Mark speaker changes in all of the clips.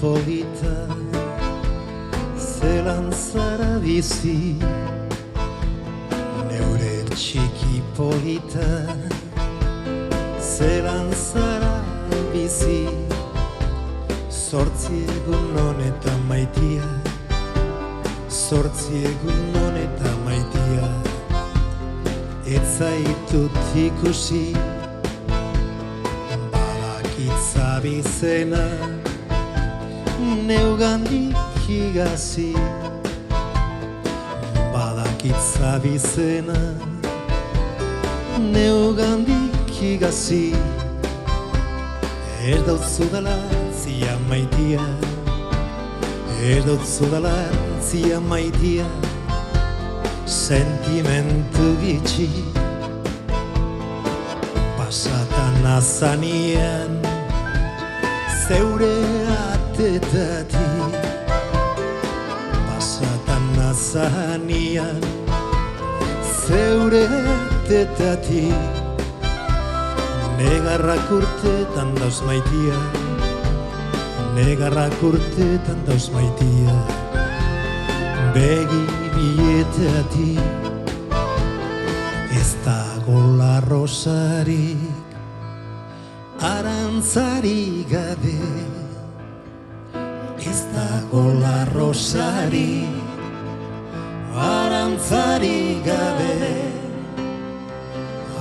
Speaker 1: polita, zelan zara bizi, neure txiki polita, zelan zara bizi, zortzi egun honetan maitia, zortzi egun honetan maitia, ez zaitut ikusi, badakitza bizena, neugandik igazi, badakitza bizena, neugandik igazi, ez dautzudala zia maitia, ez dautzudala zia maitia, sentimentu gitxi, pasatan azanian, zeure atetatik, pasatan azanian, zeure atetatik, negarrak urtetan dauz maitia, negarrak urtetan dauz maitia, begi bietatik, ez dagola rosarik, arantzari gabe, ez dagola rosarik, arantzari gabe,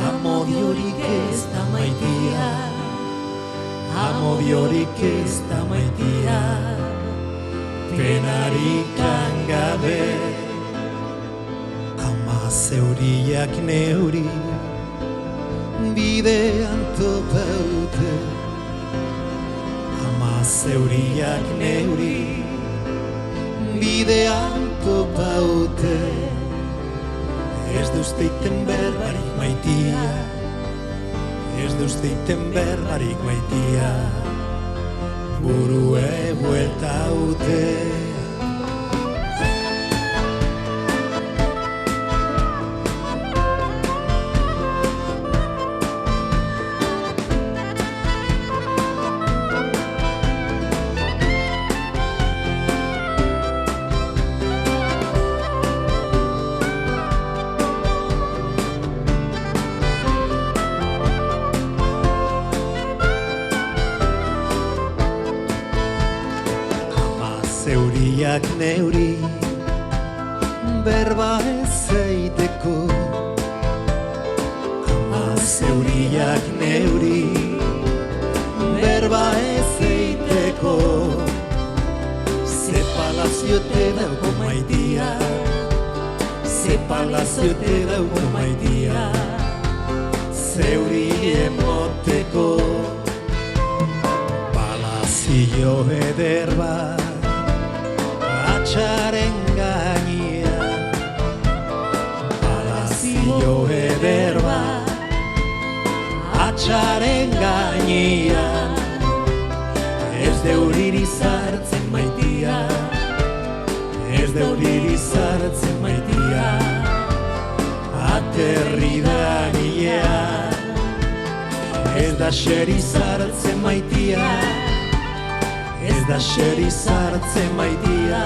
Speaker 1: amodiorik ez da maitia, amodiorik ez da maitia, penarik gabe, ama zeuriak neuri, bidean topaute, ama zeuriak neuri, bidean topaute, ez duzteiten berbarik maitia, ez duzteiten berbarik maitia, burue bueltaute. Zeuriak neuri, berba ez eiteko, ama zeuriak neuri, berba ez eiteko, ze palaziote dauko maitia, ze palaziote dauko maitia, zeuri emoteko, palazio eder bat, atxaren gainean, palazio eder bat, atxaren gainean, ez deuriri zartzen maitia, ez deuriri zartzen maitia, aterri da gilean, ez da xeri zartzen maitia, ez da xeri zartzen maitia,